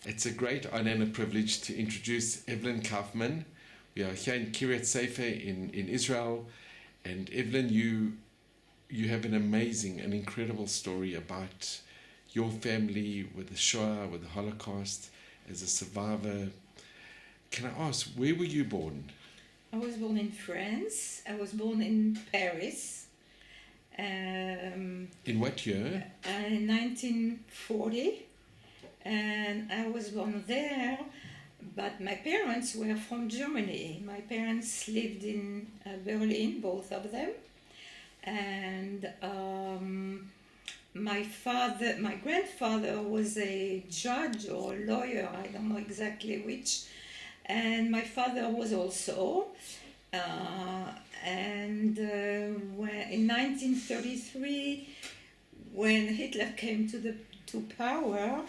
It's a great honor and a privilege to introduce Evelyn Kaufman. We are here in Kiryat Sefer in Israel. And Evelyn, you have an amazing and incredible story about your family with the Shoah, with the Holocaust, as a survivor. Can I ask, where were you born? I was born in France. I was born in Paris. In what year? In 1940. And I was born there, but my parents were from Germany. My parents lived in Berlin, both of them. And my grandfather was a judge or lawyer, I don't know exactly which. And my father was also. In 1933, when Hitler came to power,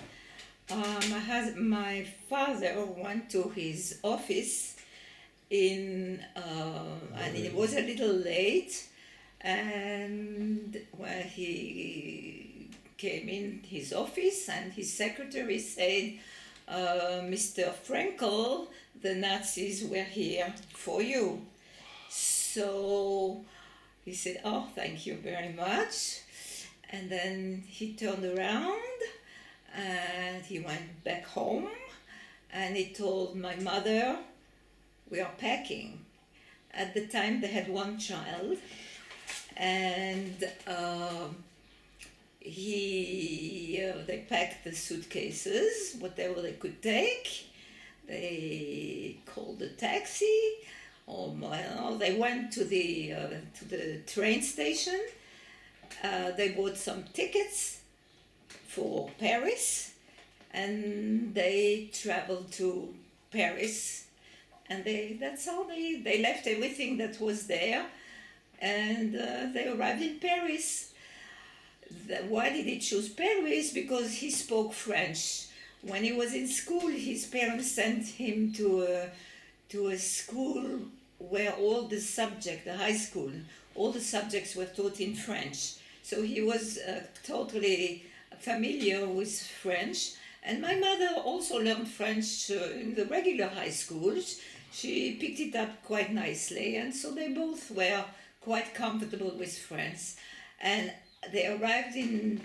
my father went to his office and it was a little late, and when he came in his office and his secretary said, Mr. Frankel, the Nazis were here for you. So he said, oh, thank you very much. And then he turned around and he went back home and he told my mother, we are packing. At the time they had one child, and they packed the suitcases, whatever they could take. They called a taxi, or they went to the train station. They bought some tickets for Paris, and they traveled to Paris, and that's how they left everything that was there, and they arrived in Paris. Why did he choose Paris? Because he spoke French. When he was in school, his parents sent him to a school where all the subjects, the high school, all the subjects were taught in French. So he was totally familiar with French. And my mother also learned French in the regular high school. She picked it up quite nicely, and so they both were quite comfortable with French. And they arrived in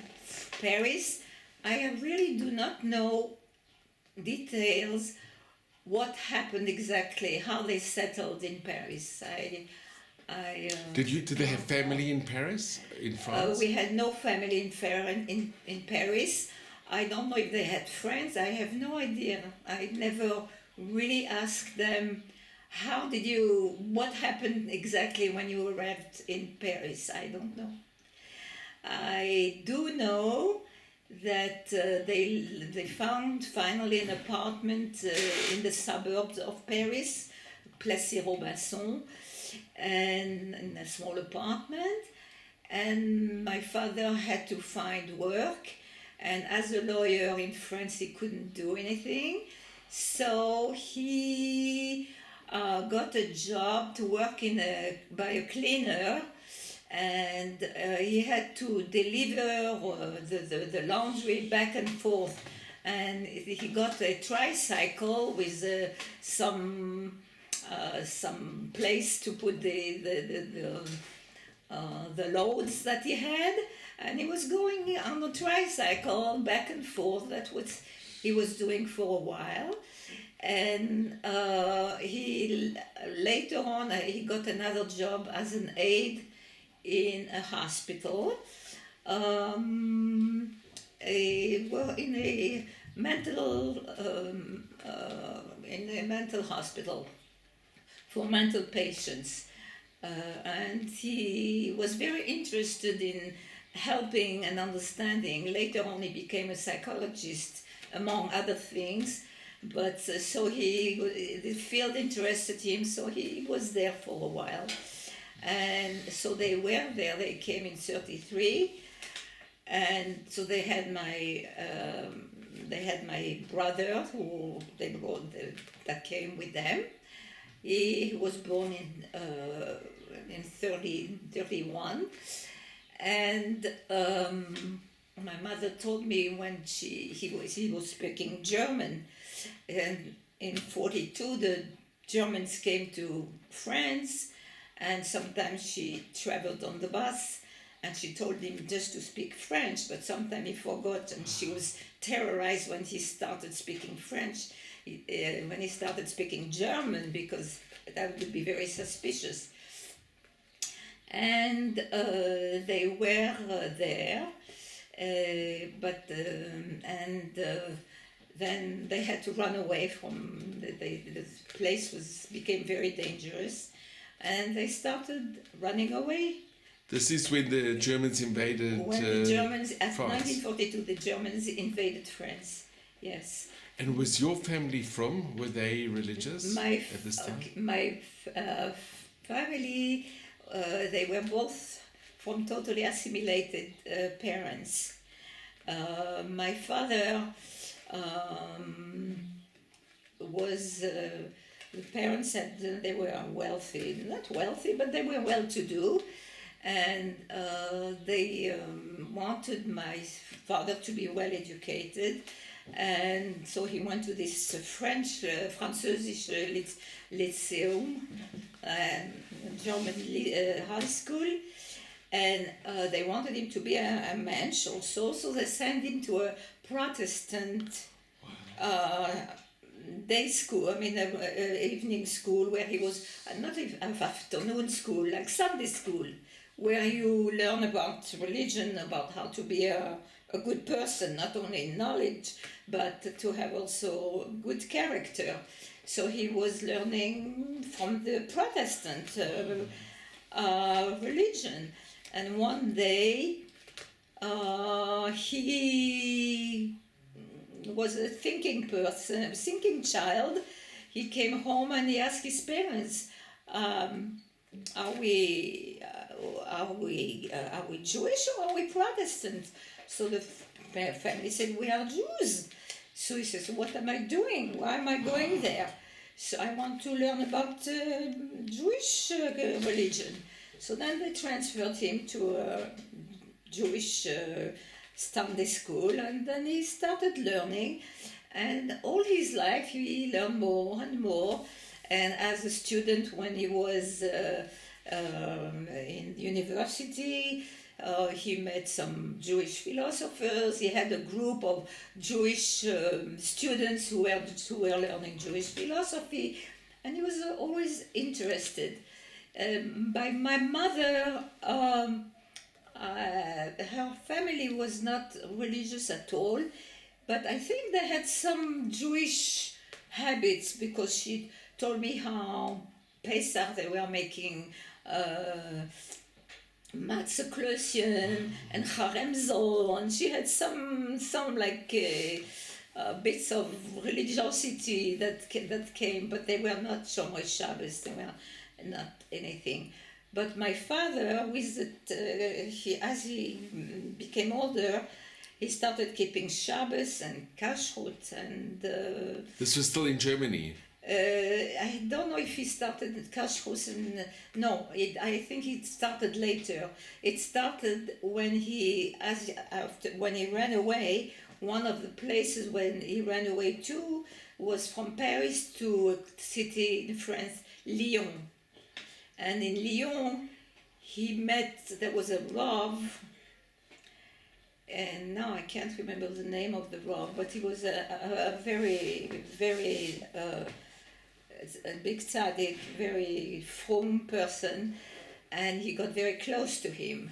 Paris. I really do not know details, what happened exactly, how they settled in Paris. Did they have family in Paris, in France? We had no family in Paris. I don't know if they had friends. I have no idea. I never really asked them, what happened exactly when you arrived in Paris. I don't know. I do know that they found finally an apartment in the suburbs of Paris, Plessis-Robinson, and in a small apartment. And my father had to find work, and as a lawyer in France he couldn't do anything, so he got a job to work by a cleaner, and he had to deliver the laundry back and forth, and he got a tricycle with some place to put the loads that he had, and he was going on the tricycle back and forth. That's what he was doing for a while. And later on he got another job as an aide in a hospital, in a mental hospital for mental patients, and he was very interested in helping and understanding. Later on he became a psychologist, among other things, but the field interested him, so he was there for a while. And so they were there. They came in '33, and so they had my brother that came with them. He was born in 31, and my mother told me when he was speaking German, and in 42 the Germans came to France, and sometimes she traveled on the bus, and she told him just to speak French, but sometimes he forgot, and she was terrorized when he started speaking French, when he started speaking German, because that would be very suspicious. And they were there, but then they had to run away from the place became very dangerous, and they started running away. This is when the Germans invaded When the Germans, at France. 1942, the Germans invaded France. Yes. And was your family from? Were they religious at this time? My family, they were both from totally assimilated parents. My father was, the parents said they were wealthy, not wealthy, but they were well-to-do, and they wanted my father to be well-educated, and so he went to this Französische Lyceum, German high school, and they wanted him to be a mensch also, so they sent him to a Protestant day school, evening school, where he was, not even afternoon school, like Sunday school, where you learn about religion, about how to be a good person, not only in knowledge, but to have also good character. So he was learning from the Protestant religion. And one day, he was a thinking person, a thinking child. He came home and he asked his parents, are we Jewish or are we Protestant? So the family said, we are Jews. So he says, what am I doing? Why am I going there? So I want to learn about Jewish religion. So then they transferred him to a Jewish Sunday school, and then he started learning, and all his life he learned more and more. And as a student, when he was in university, he met some Jewish philosophers. He had a group of Jewish students who were learning Jewish philosophy, and he was always interested. By my mother, her family was not religious at all, but I think they had some Jewish habits, because she told me how Pesach they were making Matzah Klößchen and Charemzo, and she had some like bits of religiosity that came, but they were not Shomer Shabbos, they were not anything. But my father, as he became older, he started keeping Shabbos and Kashrut, and this was still in Germany. I don't know if he started Kashrut, I think it started later. It started when he ran away. One of the places when he ran away to was from Paris to a city in France, Lyon. And in Lyon, there was a Rav, and now I can't remember the name of the Rav, but he was a very, very a big tzaddik, very frum person, and he got very close to him.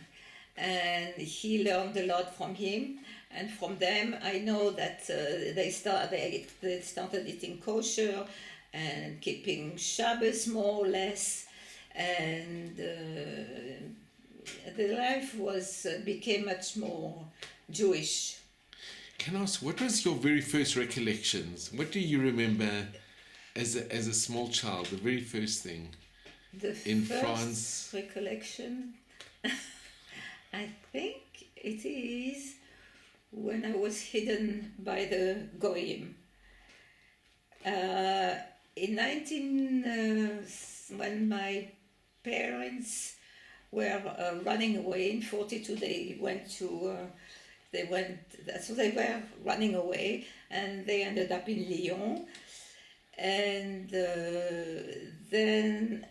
And he learned a lot from him, and from them I know that they started eating kosher and keeping Shabbos more or less, and the life became much more Jewish. Can I ask, what was your very first recollections? What do you remember as a small child, the very first thing in France? Recollection, I think it is when I was hidden by the Goyim. When my parents were running away in 42, they went to they went, so they were running away, and they ended up in Lyon. And then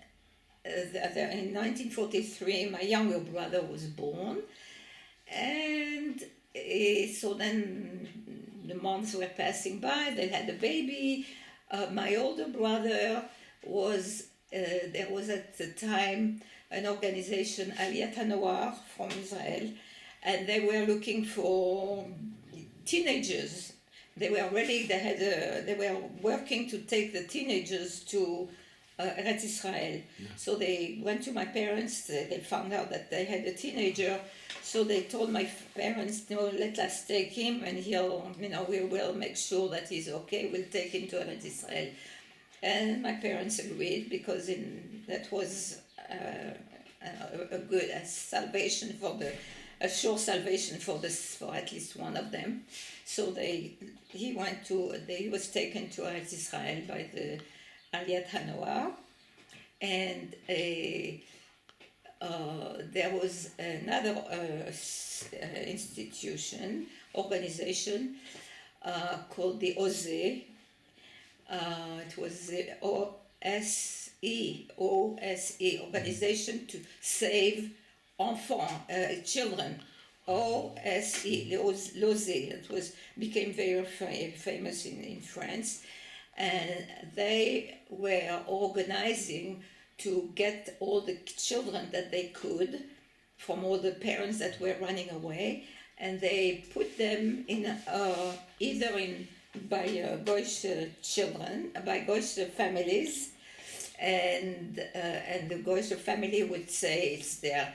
in 1943, my younger brother was born. And so then the months were passing by, they had a baby. My older brother was, there was at the time an organization, Aliyat HaNoar, from Israel, and they were looking for teenagers. They were ready, they were working to take the teenagers to Eretz Israel. Yeah. So they went to my parents, they found out that they had a teenager, so they told my parents, no, let us take him, and he'll, we will make sure that he's okay, we'll take him to Eretz Israel. And my parents agreed, because that was a good salvation a sure salvation for at least one of them. So he was taken to Eretz Israel by the Aliyat HaNoar, and there was another organization called the OSE. It was the OSE, Organization to Save Enfants, Children. OSE, LOSE. It became very famous in France, and they were organizing to get all the children that they could from all the parents that were running away, and they put them in by Goyish children, by Goyish families, and the Goyish family would say it's their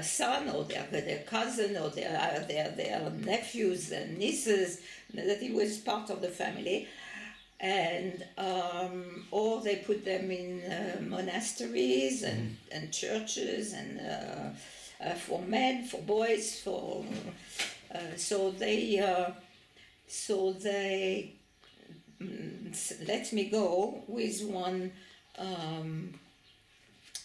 son or their cousin or their nephews and nieces, that he was part of the family. And or they put them in monasteries and churches, and for men, for boys, so they let me go with one.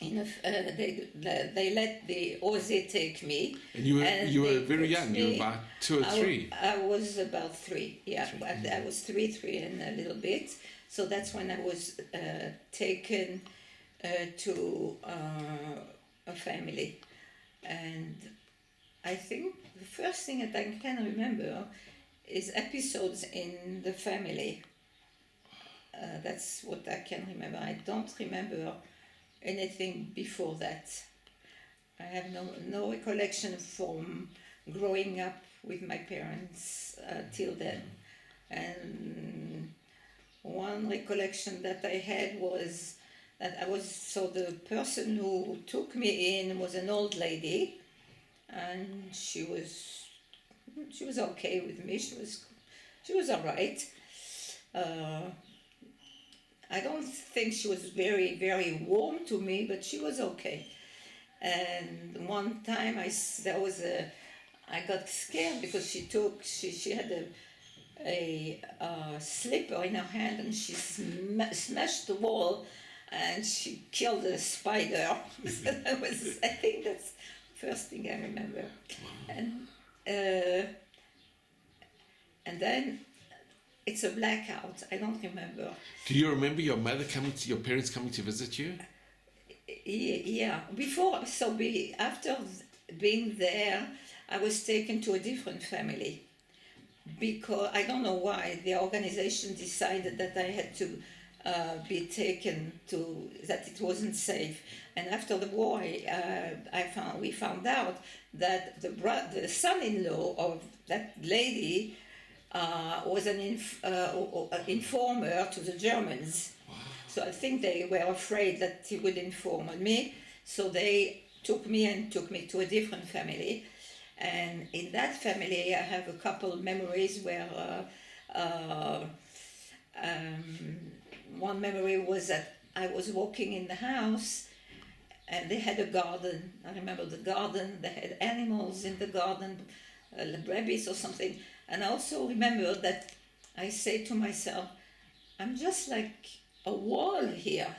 They let the OSE take me. And you were very young. You were about 2 or 3. I was about 3. Yeah, I was 3 and a little bit. So that's when I was taken to a family, and I think the first thing that I can remember is episodes in the family. That's what I can remember. I don't remember anything before that. I have no recollection from growing up with my parents till then. And one recollection that I had was that the person who took me in was an old lady, and she was okay with me. She was all right. I don't think she was very, very warm to me, but she was okay. And one time I got scared because she had a slipper in her hand, and she smashed the wall, and she killed a spider. So I think that's the first thing I remember. And then it's a blackout. I don't remember. Do you remember your parents coming to visit you? Yeah. After being there, I was taken to a different family, because I don't know why the organization decided that I had to be taken to, that it wasn't safe. And after the war, we found out that the son-in-law of that lady was an informer to the Germans. Wow. So I think they were afraid that he would inform on me. So they took me to a different family. And in that family, I have a couple of memories where one memory was that I was walking in the house, and they had a garden. I remember the garden. They had animals in the garden, rabbits or something. And I also remember that I say to myself, I'm just like a wall here.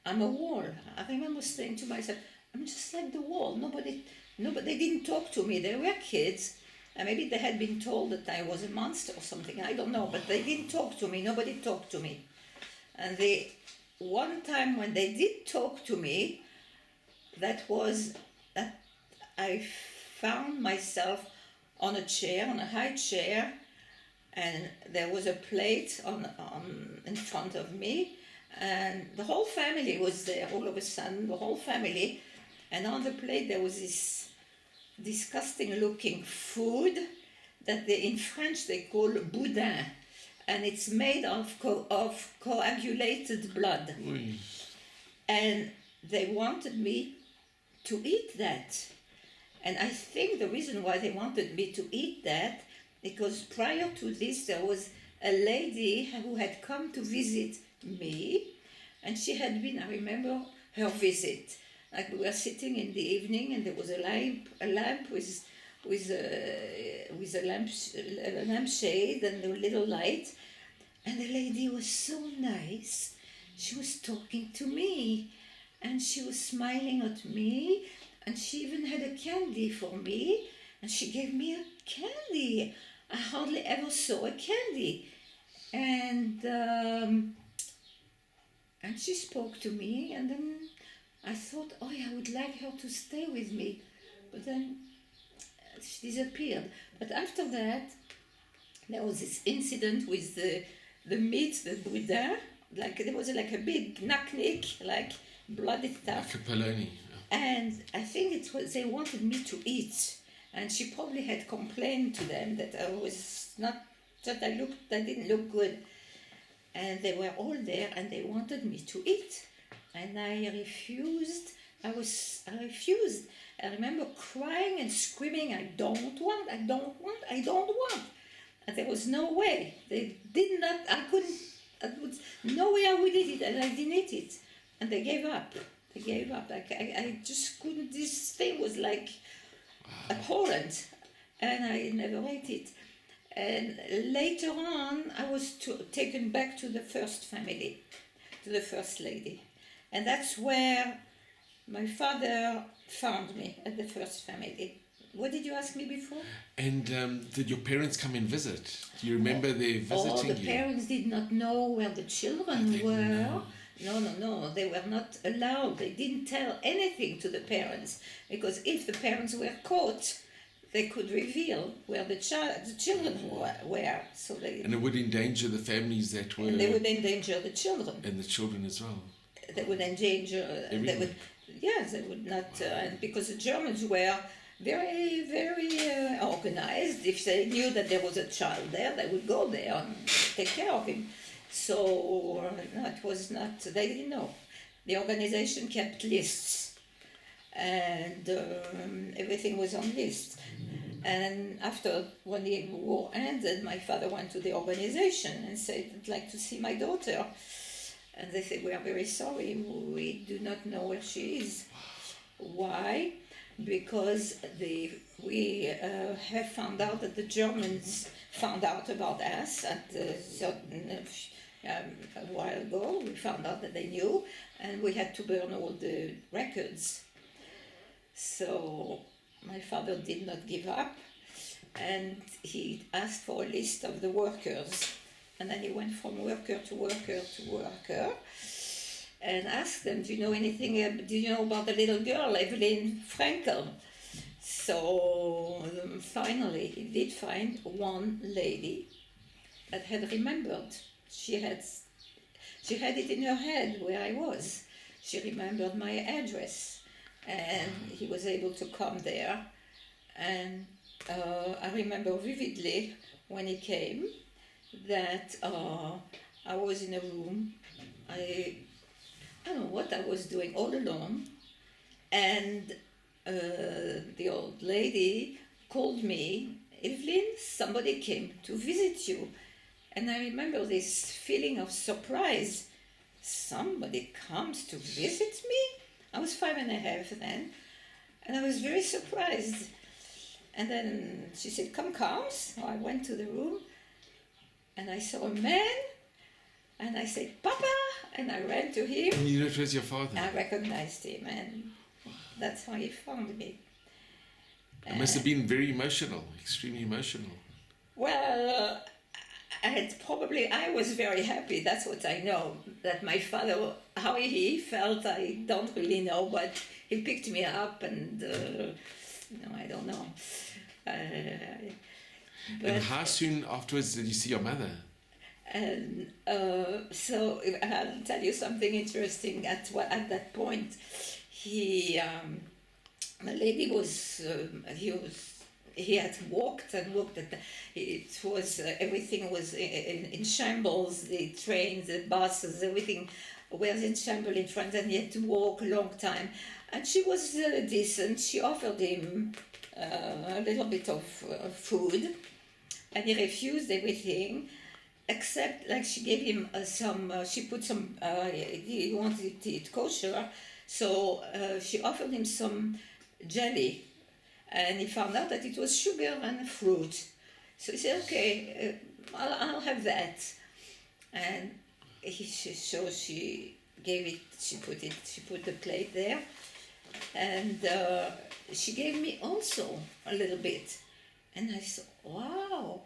I'm a wall. I remember saying to myself, I'm just like the wall. Nobody, they didn't talk to me. They were kids. And maybe they had been told that I was a monster or something, I don't know, but they didn't talk to me, nobody talked to me. And one time when they did talk to me, that was that I found myself on a chair, on a high chair, and there was a plate in front of me, and the whole family was there all of a sudden, the whole family, and on the plate there was this disgusting looking food that in French they call boudin, and it's made of coagulated blood. Oy. And they wanted me to eat that. And I think the reason why they wanted me to eat that, because prior to this there was a lady who had come to visit me, and she had been, I remember her visit, like we were sitting in the evening and there was a lamp with a lampshade and a little light, and the lady was so nice. She was talking to me and she was smiling at me, and she even had a candy for me, and she gave me a candy. I hardly ever saw a candy. And she spoke to me, and then I thought, oh yeah, I would like her to stay with me. But then she disappeared. But after that, there was this incident with the meat, the boudin, like there was like a big knack-nick, like bloody stuff. Like a polony. And I think it was they wanted me to eat, and she probably had complained to them that I was not, that I didn't look good, and they were all there and they wanted me to eat, and I refused. I refused. I remember crying and screaming, I don't want, and there was no way. They did not. No way I would eat it, and I didn't eat it, and they gave up. I just couldn't. This thing was like abhorrent, and I never ate it. And later on, I was taken back to the first family, to the first lady, and that's where my father found me, at the first family. What did you ask me before? And did your parents come and visit? Do you remember their visiting you? The parents did not know where the children were. No, they were not allowed. They didn't tell anything to the parents, because if the parents were caught, they could reveal where the children were. So and it would endanger the families that were... And they would endanger the children. And the children as well. They would endanger... They would not... and because the Germans were very, very organized. If they knew that there was a child there, they would go there and take care of him. So it was not, they didn't know. The organization kept lists, and everything was on lists. And after, when the war ended, my father went to the organization and said, I'd like to see my daughter. And they said, we are very sorry, we do not know where she is. Why? Because we have found out that the Germans found out about us at a while ago. We found out that they knew, and we had to burn all the records. So my father did not give up, and he asked for a list of the workers, and then he went from worker to worker to worker and asked them, do you know anything, do you know about the little girl, Evelyn Frankel? So finally he did find one lady that had remembered. She had it in her head where I was. She remembered my address, and he was able to come there. And I remember vividly when he came that I was in a room. I don't know what I was doing, all alone, and the old lady called me, Evelyn, somebody came to visit you. And I remember this feeling of surprise. Somebody comes to visit me? I was 5.5 then, and I was very surprised. And then she said, come. So I went to the room, and I saw a man, and I said, Papa, and I ran to him. And you know it was your father? I recognized him, and that's how he found me. It must have been very emotional, extremely emotional. Well, I was very happy. That's what I know. That my father, how he felt, I don't really know. But he picked me up, and no, I don't know. And how soon afterwards did you see your mother? And so I'll tell you something interesting. At that point, the lady was he had walked and walked. It was everything was in shambles. The trains, the buses, everything was in shambles in front, and he had to walk a long time. And she was decent. She offered him a little bit of food, and he refused everything, except like she gave him she put some, he wanted to eat kosher, so she offered him some jelly, and he found out that it was sugar and fruit. So he said, okay, I'll have that. And so she gave it, she put the plate there, and she gave me also a little bit. And I thought, wow,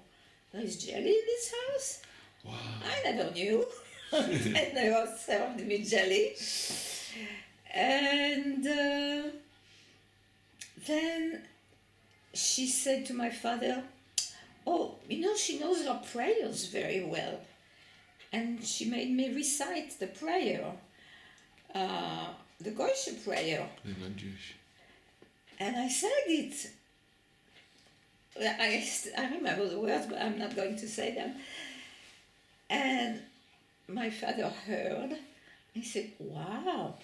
there's jelly in this house? Wow. I never knew. And they all served me jelly. And then she said to my father, oh, she knows her prayers very well. And she made me recite the prayer, the kosher prayer. The non-Jewish. And I said it. I remember the words, but I'm not going to say them. And my father heard. He said, wow,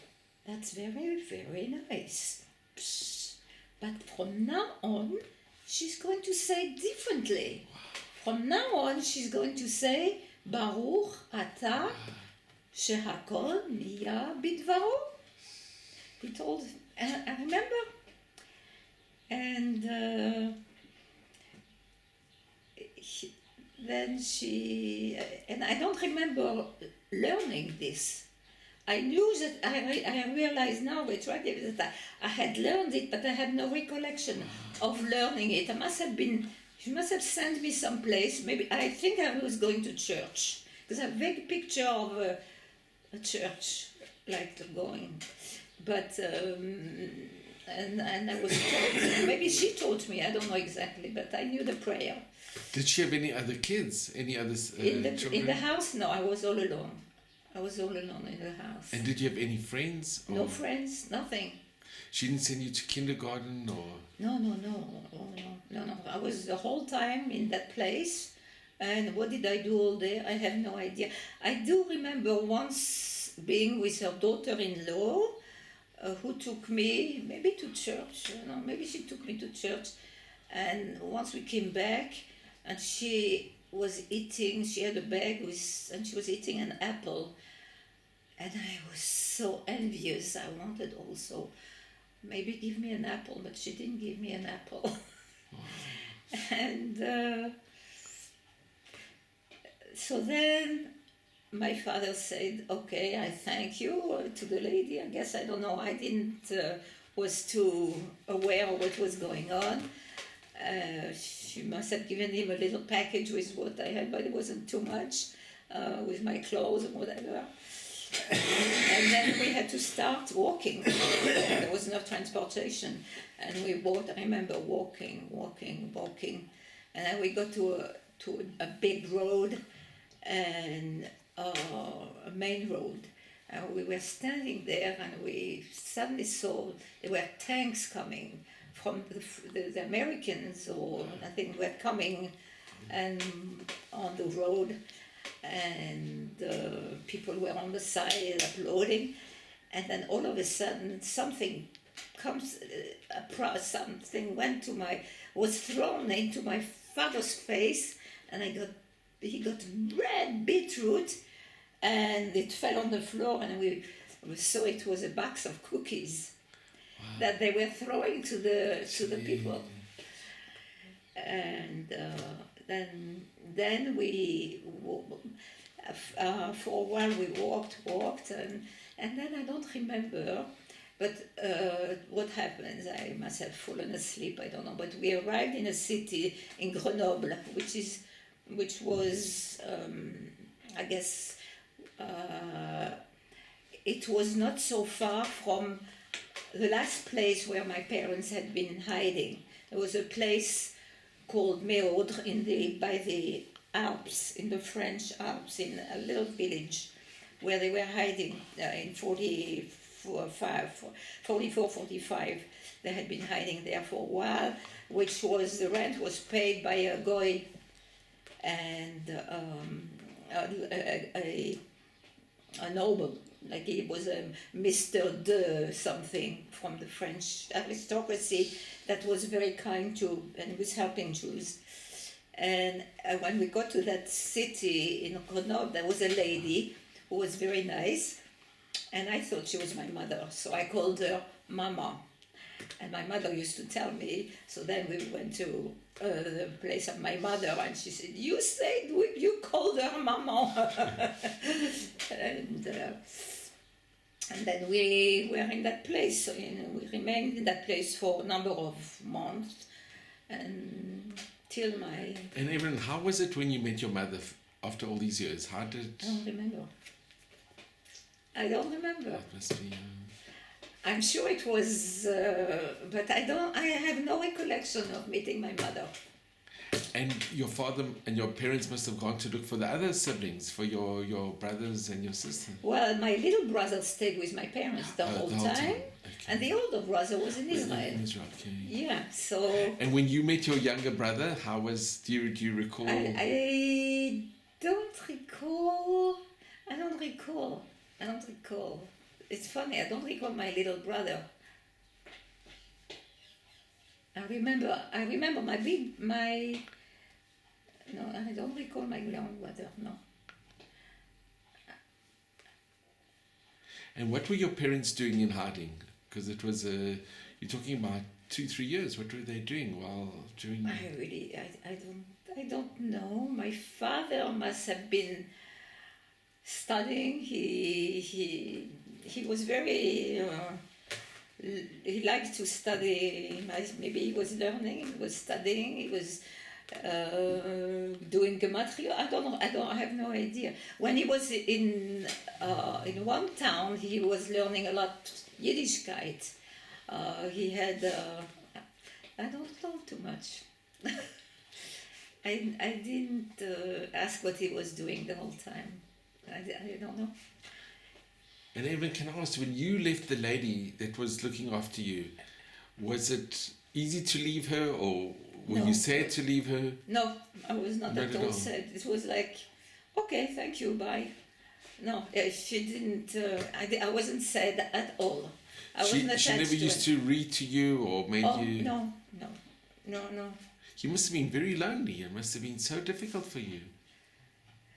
that's very, very nice. Psst. But from now on, she's going to say it differently. From now on, she's going to say, Baruch Ata Shehakol Miya Bidvaro. He told, I remember. And then she, and I don't remember learning this. I knew that, I realize now retroactively that I had learned it, but I had no recollection of learning it. She must have sent me someplace, maybe, I think I was going to church, because I have a vague picture of a church, like going, but, and I was told, maybe she taught me, I don't know exactly, but I knew the prayer. Did she have any other kids? Any other children? In the house, no, I was all alone. I was all alone in the house. And did you have any friends? No friends, nothing. She didn't send you to kindergarten or? No. I was the whole time in that place. And what did I do all day? I have no idea. I do remember once being with her daughter-in-law, who took me maybe to church. Maybe she took me to church. And once we came back, and she was eating, she had a bag and she was eating an apple. And I was so envious. I wanted also, maybe give me an apple, but she didn't give me an apple. And so then my father said, okay, I thank you to the lady. I guess, I don't know, I didn't, was too aware of what was going on. She must have given him a little package with what I had, but it wasn't too much, with my clothes and whatever. And then we had to start walking. There was no transportation. And we walked, I remember walking. And then we got to a big road, and a main road. And we were standing there, and we suddenly saw there were tanks coming from the Americans, or I think were coming and on the road, and people were on the side uploading, and then all of a sudden something comes, something was thrown into my father's face, and he got red beetroot, and it fell on the floor, and we saw it was a box of cookies. Wow. That they were throwing to the people, and then we for a while we walked, and then I don't remember. But what happens? I must have fallen asleep. I don't know. But we arrived in a city in Grenoble, which was, I guess, it was not so far from the last place where my parents had been hiding. There was a place called Méaudre by the Alps, in the French Alps, in a little village where they were hiding in 44, 45. They had been hiding there for a while, which was, the rent was paid by a goy and a noble, like he was a Mr. de something from the French aristocracy that was very kind to and was helping Jews. And when we got to that city in Grenoble, there was a lady who was very nice, and I thought she was my mother, so I called her Mama. And my mother used to tell me, so then we went to the place of my mother, and she said, you said you called her Mama. and then we were in that place, so, we remained in that place for a number of months, and till my... And Evelyn, how was it when you met your mother after all these years? How did... I don't remember. That must be... I'm sure it was, but I have no recollection of meeting my mother. And your father and your parents must have gone to look for the other siblings, for your brothers and your sister. Well, my little brother stayed with my parents the whole time. Okay. And the older brother was in Israel. In Israel, okay. Yeah, so... And when you met your younger brother, how was, do you recall? I don't recall. It's funny, I don't recall my little brother. I remember no, I don't recall my grandmother, no. And what were your parents doing in hiding? Because it was, you're talking about 2-3 years. What were they doing while during... I don't know. My father must have been studying. He was very... he liked to study. Maybe he was learning, he was studying, he was doing gematria. I don't know. I have no idea. When he was in one town, he was learning a lot Yiddishkeit. He had I don't know too much. I didn't ask what he was doing the whole time. I don't know. And Evelyn, can I ask, when you left the lady that was looking after you, was it easy to leave her, or were you sad to leave her? No, I was not at all sad. It was like, okay, thank you, bye. No, she didn't, I wasn't sad at all. She never used to read to you or made you... No. You must have been very lonely. It must have been so difficult for you.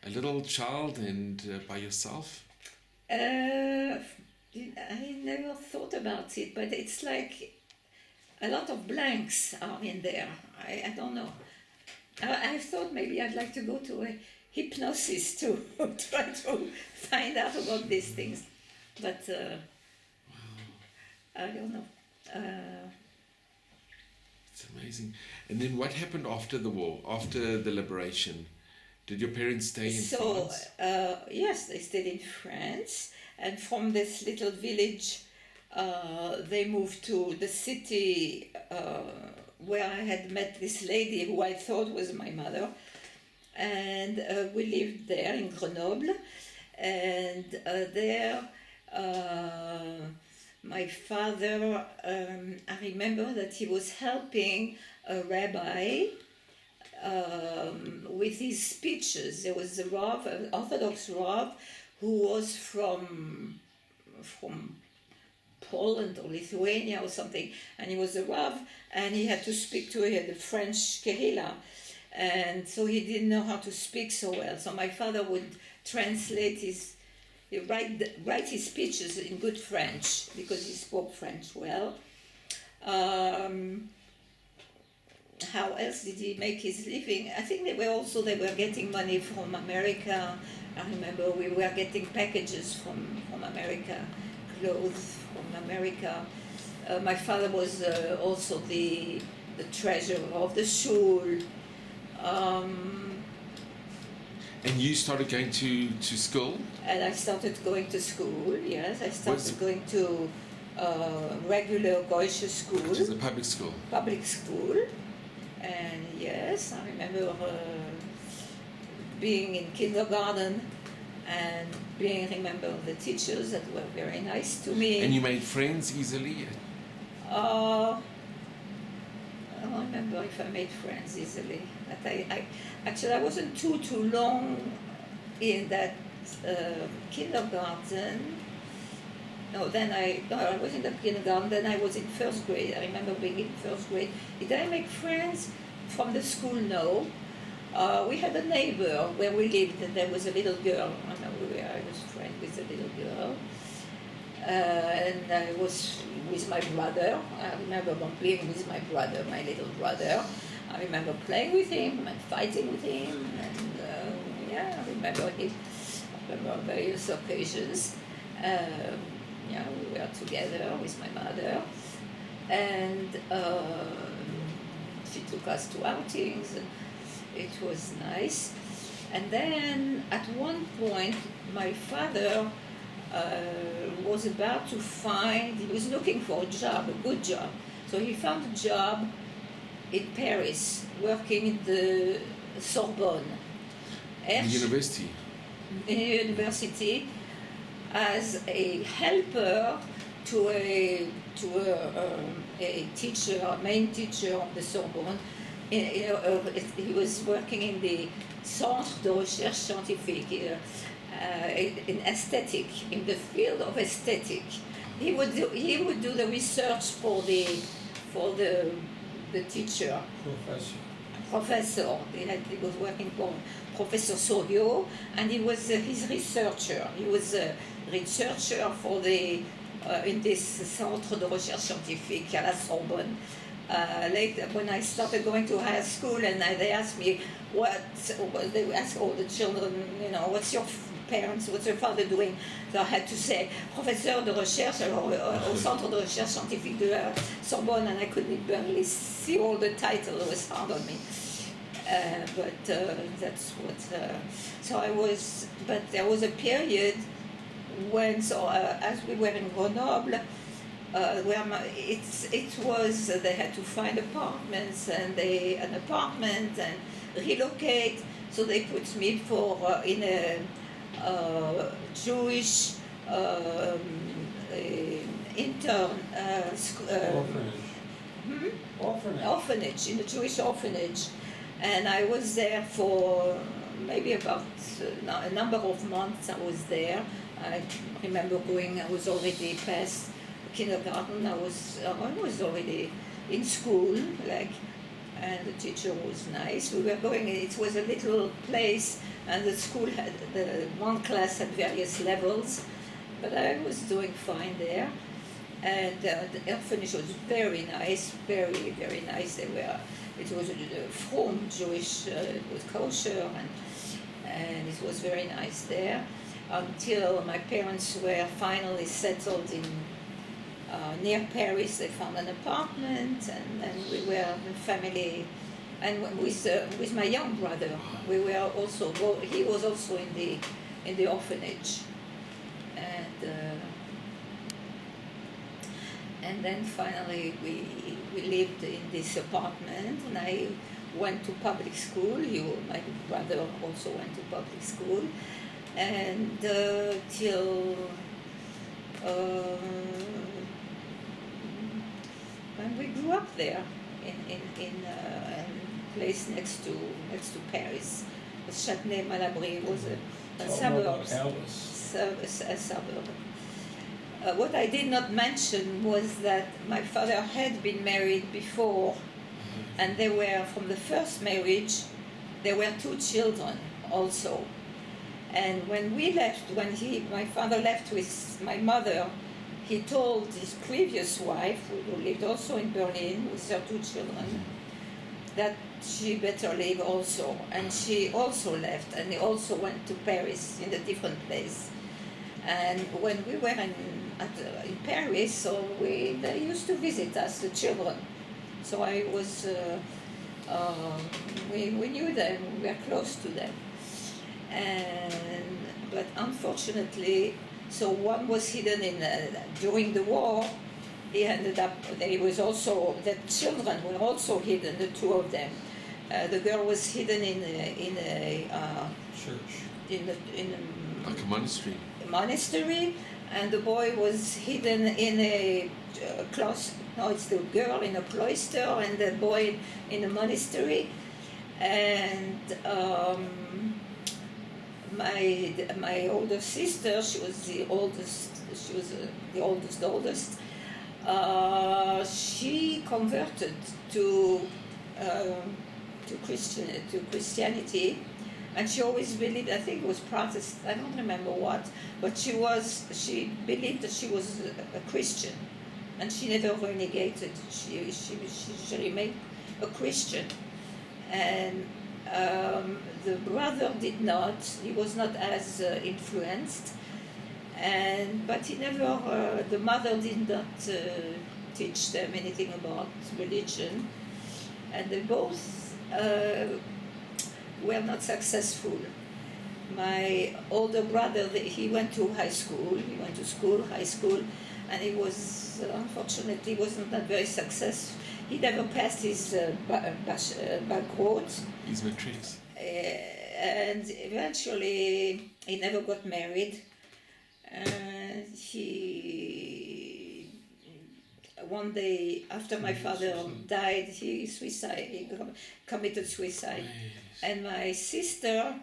A little child and by yourself. I never thought about it, but it's like a lot of blanks are in there. I don't know. I thought maybe I'd like to go to a hypnosis to try to find out about these things, but I don't know. It's amazing. And then what happened after the war, after the liberation? Did your parents stay in France? Yes, they stayed in France, and from this little village they moved to the city where I had met this lady who I thought was my mother, and we lived there in Grenoble, and there my father, I remember that he was helping a rabbi with his speeches. There was a Rav, an Orthodox Rav, who was from Poland or Lithuania or something, and he was a Rav, and he had to speak to the French Kehillah, and so he didn't know how to speak so well. So my father would translate write his speeches in good French, because he spoke French well. How else did he make his living? I think they were getting money from America. I remember we were getting packages from America, clothes from America. My father was also the treasurer of the shul. And you started going to school? And I started going to school, yes. I started Was- going to regular Goyish school. Which is a public school. Public school. And yes, I remember being in kindergarten and remember the teachers that were very nice to me. And you made friends easily? I don't remember if I made friends easily. But I wasn't too long in that kindergarten. No, I was in the kindergarten, then I was in first grade. I remember being in first grade. Did I make friends from the school? No. We had a neighbor where we lived, and there was a little girl. I was friends with a little girl. And I was with my brother. I remember being with my brother, my little brother. I remember playing with him and fighting with him. And I remember various occasions. We were together with my mother. And she took us to outings. And it was nice. And then at one point, my father was about to he was looking for a job, a good job. So he found a job in Paris, working in the Sorbonne. The university? In a university as a helper to a teacher, a main teacher of the Sorbonne. He was working in the Centre de Recherche Scientifique, in aesthetic, in the field of aesthetic. He would do the research for the teacher. Professor. He was working for Professor Sorio, and he was his researcher. He was a researcher for in this Centre de Recherche Scientifique à la Sorbonne. Later, when I started going to high school, and they asked me they asked all the children, what's your what's your father doing? So I had to say, professeur de recherche au Centre de Recherche Scientifique de la Sorbonne, and I couldn't barely see all the title. It was hard on me. But that's what. So I was. But there was a period when, as we were in Grenoble, where it was they had to find apartments and an apartment and relocate. So they put me in a Jewish intern orphanage, in a Jewish orphanage, and I was there for maybe about a number of months. I was there. I remember I was already past kindergarten. I was already in school, and the teacher was nice. We were going. It was a little place, and the school had one class had various levels, but I was doing fine there. And the orphanage was very nice, very, very nice. It was from Jewish, it was kosher, and it was very nice there until my parents were finally settled in near Paris. They found an apartment, and then we were a family. And with my young brother, we were also. He was also in the orphanage, and then finally we lived in this apartment, and I went to public school. My brother also went to public school, and till when we grew up there in a place next to Paris. Châtenay-Malabry was a suburb. A suburb. What I did not mention was that my father had been married before, and they were, from the first marriage, there were 2 children also. And when we left, my father left with my mother, he told his previous wife, who lived also in Berlin with her 2 children, that she better leave also. And she also left, and they also went to Paris in a different place. And when we were in Paris, so they used to visit us, the children. So I was, we knew them, we were close to them. But unfortunately, so one was hidden during the war. He ended up, there was also, the children were also hidden, the two of them. The girl was hidden in a Church. in Like a monastery. monastery, and the boy was hidden in a cloister. No, it's the girl in a cloister and the boy in a monastery. And my older sister, she was the oldest. She was the oldest. She converted to Christianity, and she always believed, I think it was Protestant, I don't remember what, but she believed that she was a Christian, and she never renegated. She remained a Christian. And the brother did not, he was not as influenced, but he never, the mother did not teach them anything about religion, and they both were not successful. My older brother, he went to high school, high school, and he was, unfortunately, wasn't that very successful. He never passed his back roads. His matrix. And eventually, he never got married. And one day after my father died, he committed suicide. And my sister,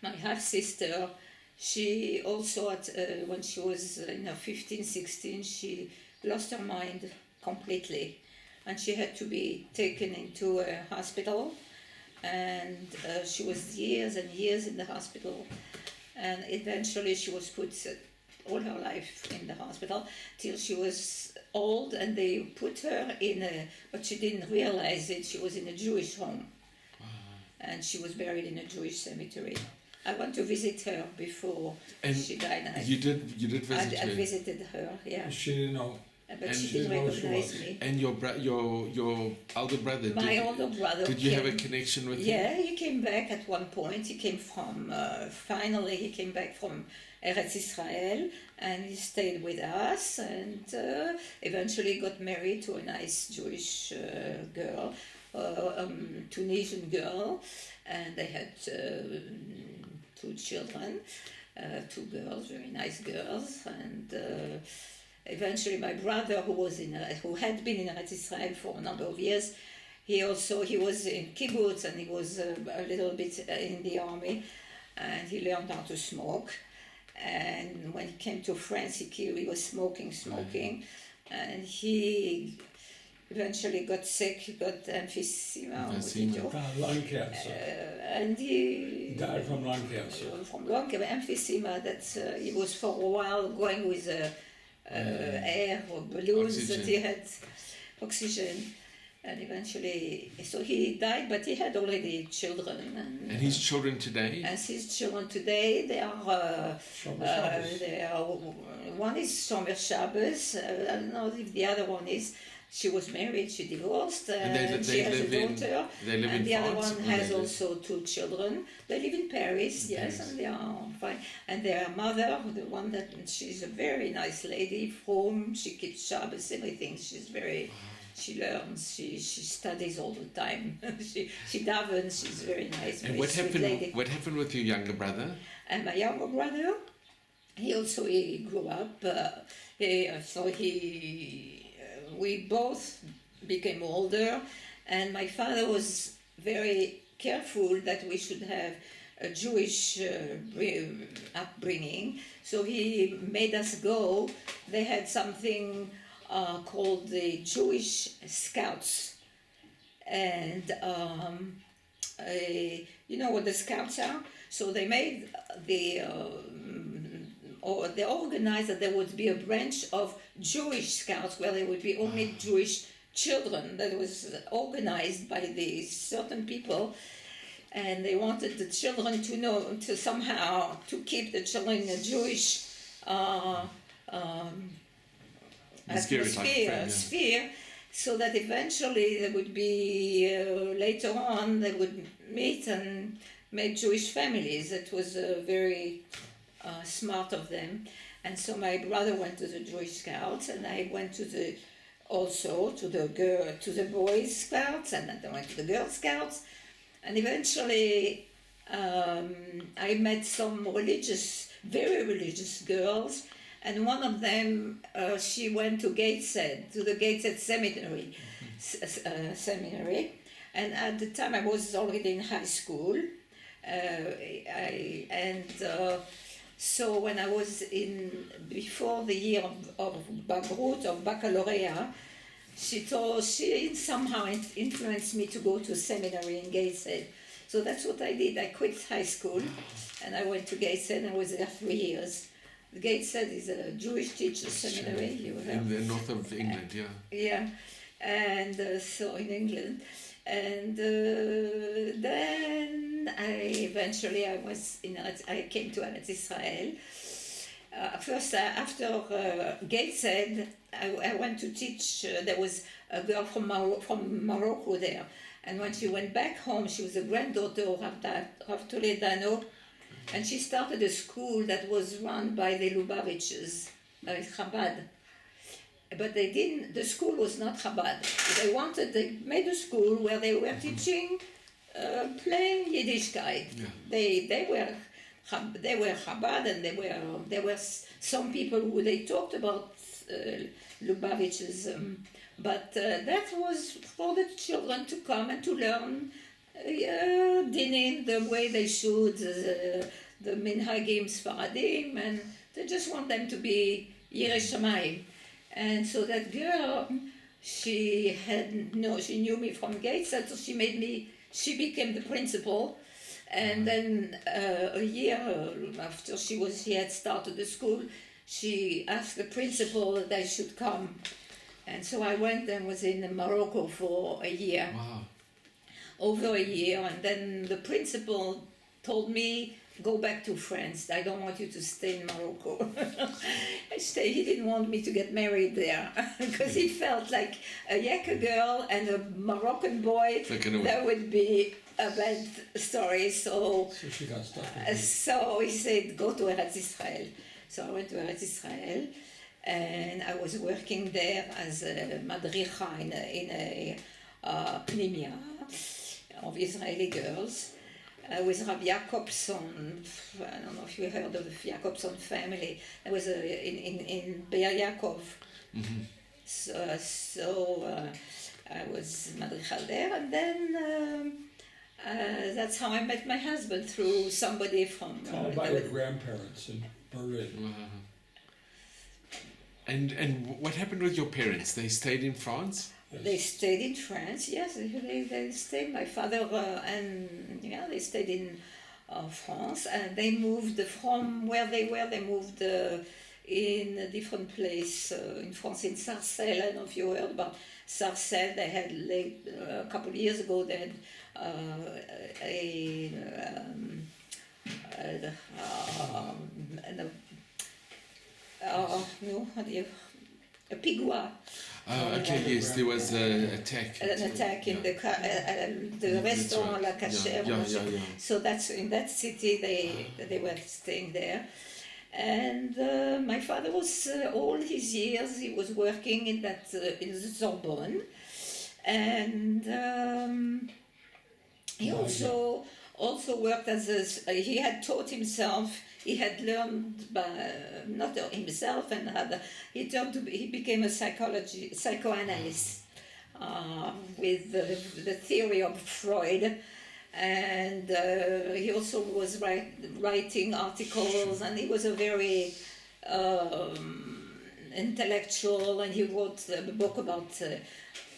my half-sister, she also, when she was in her 15, 16, she lost her mind completely. And she had to be taken into a hospital. And she was years and years in the hospital. And eventually she was put all her life in the hospital till she was old, and they put her but she didn't realize it, she was in a Jewish home. And she was buried in a Jewish cemetery. I went to visit her before she died. You did visit her? I visited her, yeah. She didn't know. But she didn't recognize me. And your older brother? My older brother. Did you have a connection with him? Yeah, he came back at one point. He came from, finally he came back from Eretz Israel, and he stayed with us, and eventually got married to a nice Jewish girl, Tunisian girl, and they had 2 children, 2 girls, very nice girls, and eventually my brother, who had been in Eretz Israel for a number of years, he was in kibbutz, and he was a little bit in the army, and he learned how to smoke. And when he came to France, he was smoking, and he eventually got sick. He got emphysema. Lung cancer. And he died from lung cancer. From lung cancer, emphysema. That he was for a while going with air or balloons, oxygen. that he had oxygen. And eventually, so he died, but he had already children. And his children today? And his children today, they are one is Shomer Shabbos. I don't know if the other one is. She was married, she divorced, and she has a daughter. They live in and the other France, one has also 2 children. They live in Paris, yes, and they are fine. And their mother, the one that she's a very nice lady, from she keeps Shabbos, everything. She's very. She learns. She studies all the time. she davens. She's very nice. And very what sweet happened? lady. What happened with your younger brother? And my younger brother, he grew up. We both became older, and my father was very careful that we should have a Jewish upbringing. So he made us go. They had something called the Jewish Scouts, and you know what the Scouts are? So they made or they organized that there would be a branch of Jewish Scouts where there would be only Jewish children. That was organized by these certain people, and they wanted the children to know, to somehow to keep the children in a Jewish Atmosphere, sphere, so that eventually there would be later on they would meet and make Jewish families. It was very smart of them. And so my brother went to the Jewish Scouts, and I went to the Boys Scouts, and then I went to the Girl Scouts, and eventually I met some very religious girls, and one of them she went to Gateshead, Seminary, and at the time I was already in high school, so when I was before the year of Bagrut, of Baccalaureate, she somehow influenced me to go to seminary in Gateshead. So that's what I did. I quit high school and I went to Gateshead, and I was there 3 years. Gateshead is a Jewish teachers seminary. In the north of England, yeah. Yeah, and so in England. And then I came to Eretz Israel. First, after Gateshead, I went to teach. There was a girl from Morocco there, and when she went back home, she was a granddaughter of Rav Toledano, and she started a school that was run by the Lubavitches, Chabad. But the school was not Chabad. They made a school where they were teaching plain Yiddishkeit. Yeah. They were Chabad, and there were some people who they talked about Lubavitchism, but that was for the children to come and to learn dinim the way they should, the minhagim Sfaradim, and they just want them to be Yirei Shamayim. And so that girl, she knew me from Gateshead, so she became the principal. And then a year after she had started the school, she asked the principal that I should come. And so I went and was in Morocco for a year. Wow. Over a year, and then the principal told me, go back to France. I don't want you to stay in Morocco. He didn't want me to get married there because he felt like a Yekka girl and a Moroccan boy, that would be a bad story. So she got stuck. So he said, go to Eretz Israel. So I went to Eretz Israel, and I was working there as a madricha in a pnimia of Israeli girls. With Rav Jacobson. I don't know if you heard of the Jacobson family. I was in Be'er Yaakov. Mm-hmm. So I was madricha there, and then that's how I met my husband, through somebody from... by your grandparents in Berlin. Wow. And what happened with your parents? They stayed in France? They stayed in France, yes. They stayed. My father they stayed in France, and they moved from where they were. They moved in a different place in France, in Sarcelles. I don't know if you heard about Sarcelles. They had a couple of years ago. They had a pigua. Okay, yes, there was an attack. An attack in the restaurant La Cachère. Yeah. So that's in that city. They were staying there, and my father was all his years he was working in the Sorbonne, and he also worked he had taught himself. He had learned not himself, and he became a psychoanalyst with the theory of Freud, and he also was writing articles, and he was a very intellectual, and he wrote a book about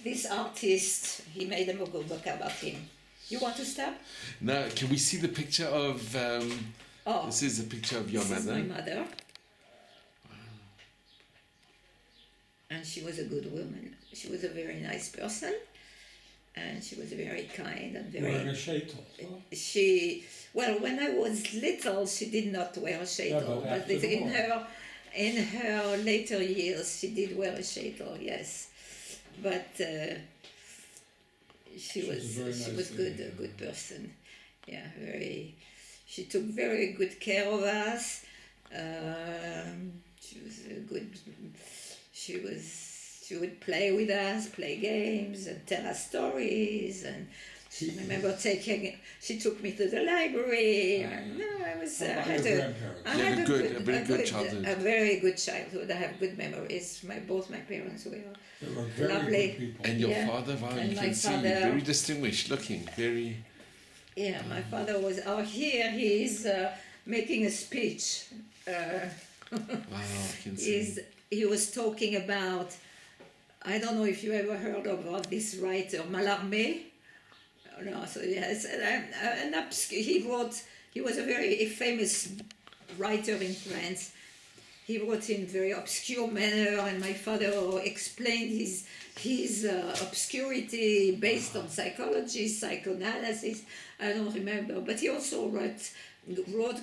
this artist. He made a book about him. You want to stop? No, can we see the picture of... This is a picture of your mother. This is my mother. And she was a good woman. She was a very nice person. and she was very kind and Wearing a very. shaitel. Well, when I was little, she did not wear a shaitel, but but after the war. in her later years, she did wear a shaitel. Yes, but she She's a was very she nice was lady, good, a yeah. good person. Yeah, very. She took very good care of us. She was a good. She was. She would play with us, play games, and tell us stories. And I remember she took me to the library. And, no, I was. How I about had your a. grandparents? I You had had a very good childhood. A very good childhood. I have good memories. Both my parents were They were very lovely. good people. And your Yeah. father, wow, And you my can see, father- very distinguished looking, very. Yeah, my father was. Oh, here he is making a speech. Wow, I can see. He was talking about. I don't know if you ever heard about this writer Mallarmé. No, so yes, he was a very famous writer in France. He wrote in very obscure manner, and my father explained his obscurity based on psychology, psychoanalysis. I don't remember, but he also wrote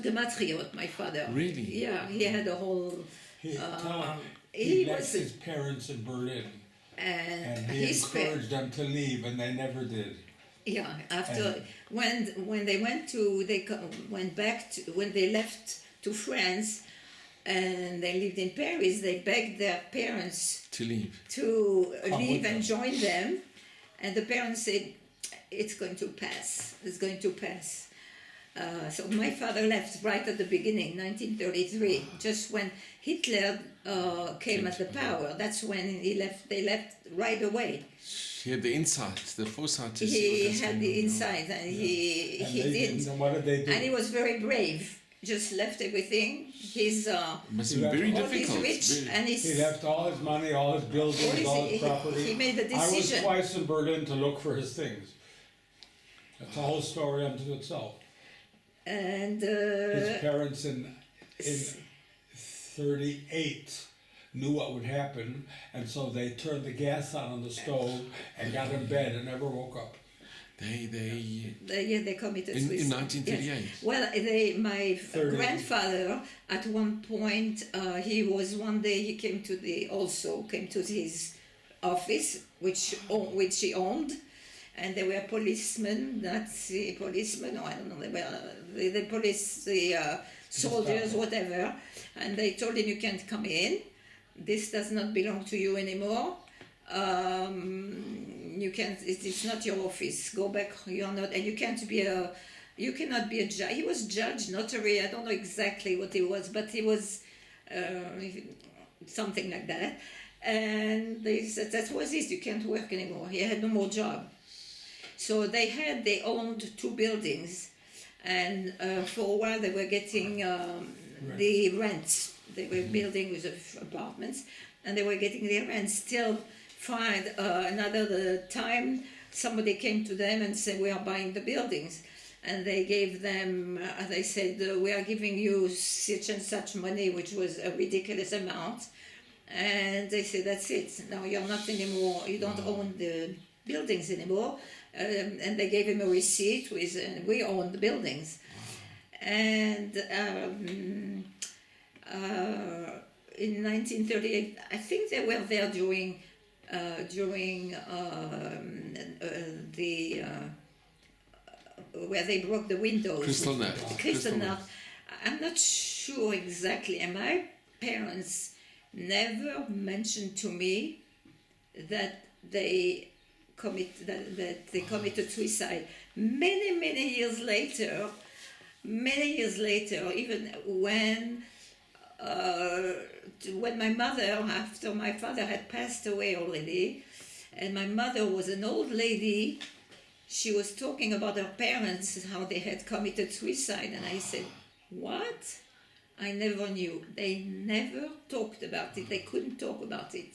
Gematriot. My father. Really? Yeah, he had a whole. He He left was, his parents in Berlin, and and he his encouraged them to leave, and they never did. Yeah, after And- when they went back to when they left to France, and they lived in Paris, they begged their parents To leave. to Come leave with and them. join them, and the parents said, "It's going to pass. It's going to pass." So my father left right at the beginning, 1933, just when Hitler came at the power. That's when he left. They left right away. He had the insight, the foresight to see He what was had going the on. insight, and he And they didn't. didn't. And what did they do? And he was very brave. Just left everything. He's It must be He very left all he's difficult. rich, very- and he's He left all his money, all his buildings, all his property. he made the I was decision. twice in Berlin to look for his things. That's a whole story unto itself. And His parents in 38 knew what would happen, and so they turned the gas on the stove and got in bed and never woke up. they committed in suicide. 1938. Yes. Well, my 30. grandfather at one point one day he came to his office which he owned, and there were policemen, Nazi policemen, or I don't know, they were the police, soldiers, whatever, and they told him, "You can't come in. This does not belong to you anymore. You can't. It's not your office. Go back. You're not, and you can't be a. You cannot be a judge." He was judge, notary. I don't know exactly what he was, but he was something like that. And they said that was it. You can't work anymore. He had no more job. So they owned 2 buildings, and for a while they were getting the rents. They were building with apartments, and they were getting their rents. Till another time, somebody came to them and said, "We are buying the buildings," and they gave them. They said, "We are giving you such and such money," which was a ridiculous amount, and they said, "That's it. Now you're not anymore. You don't own the buildings anymore." And they gave him a receipt with, "We own the buildings," and. In 1938, I think they were there during where they broke the windows. Kristallnacht. Kristallnacht. I'm not sure exactly. And my parents never mentioned to me that they committed suicide. Many years later, even when my mother, after my father had passed away already, and my mother was an old lady, she was talking about her parents, how they had committed suicide, and I said, "What? I never knew." They never talked about it. They couldn't talk about it.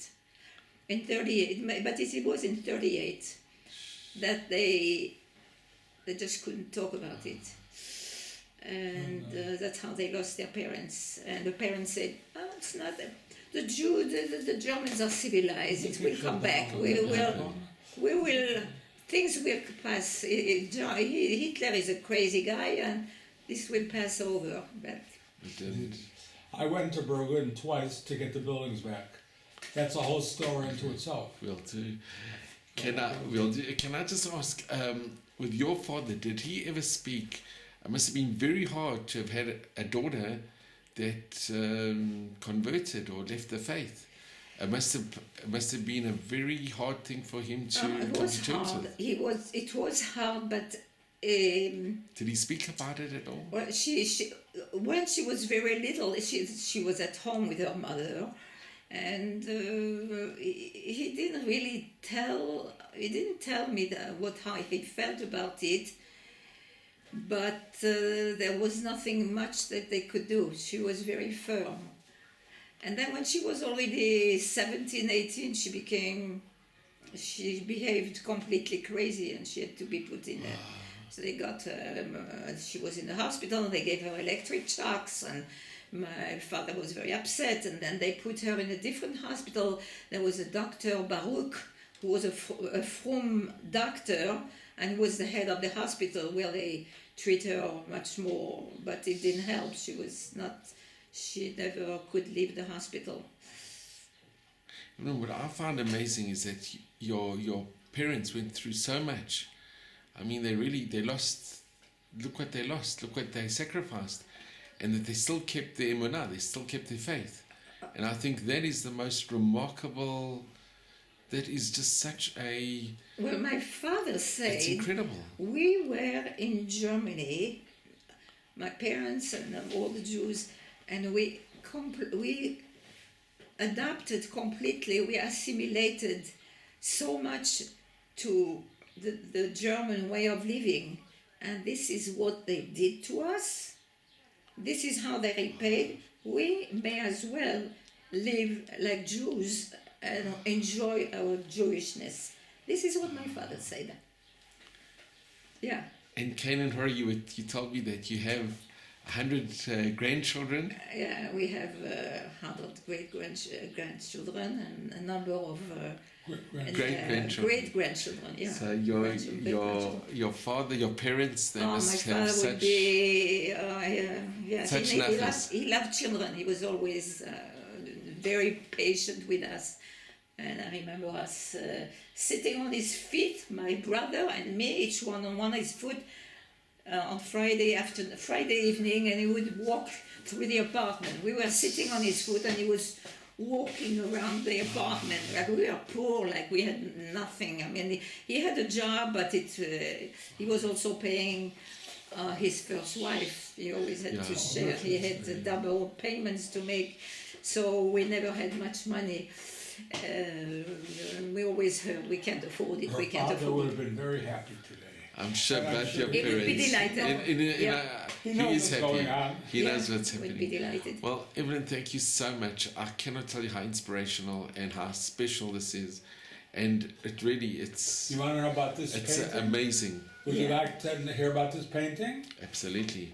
In 38, but it was in 38 that they just couldn't talk about it. And that's how they lost their parents. And the parents said, "Oh, it's not that. The Jews, the Germans are civilized. It will come back. We will things will pass. Hitler is a crazy guy, and this will pass over. But It didn't. I went to Berlin twice to get the buildings back. That's a whole story unto itself. Will do. Can I just ask, with your father, did he ever speak? It must have been very hard to have had a daughter that converted or left the faith. It must have been a very hard thing for him to it come was to terms hard. with. It was hard, but Did he speak about it at all? well, she when she was very little, she was at home with her mother, and he didn't really tell. He didn't tell me how he felt about it. But there was nothing much that they could do. She was very firm. And then when she was already 17, 18, she behaved completely crazy and she had to be put in there. So they got she was in the hospital and they gave her electric shocks, and my father was very upset, and then they put her in a different hospital. There was a doctor, Baruch, who was a from doctor, and was the head of the hospital where they treat her much more, but it didn't help. She never could leave the hospital. You know, what I found amazing is that your parents went through so much. I mean, they lost, look what they lost, look what they sacrificed, and that they still kept their emunah, they still kept their faith. And I think that is the most remarkable, that is just such a... Well, my father said... It's incredible. We were in Germany, my parents and all the Jews, and we adapted completely, we assimilated so much to the German way of living. And this is what they did to us. This is how they repaid. We may as well live like Jews and enjoy our Jewishness. This is what my father said. Yeah. And Cain and Hori, you told me that you have 100 grandchildren. Yeah, we have 100 great-grandchildren and a number of great-grandchildren. Great-grandchildren, yeah. So your father, your parents, they must my have father such... would be, such he loved children. He was always very patient with us. And I remember us sitting on his feet, my brother and me, each one on his foot, on Friday evening, and he would walk through the apartment. We were sitting on his foot and he was walking around the apartment. Like we were poor, like we had nothing. I mean, he had a job, but he was also paying his first wife. He always had to share. He had double payments to make, so we never had much money. We always heard we can't afford it. Her we can't father afford would it. have been very happy today. I'm sure I'm both sure your he parents... would be delighted. He knows is what's happy. going on. He knows what's Would happening. be delighted. Well, Evelyn, thank you so much. I cannot tell you how inspirational and how special this is. And it really, it's You want to know about this painting? amazing. Would you like to hear about this painting? Absolutely.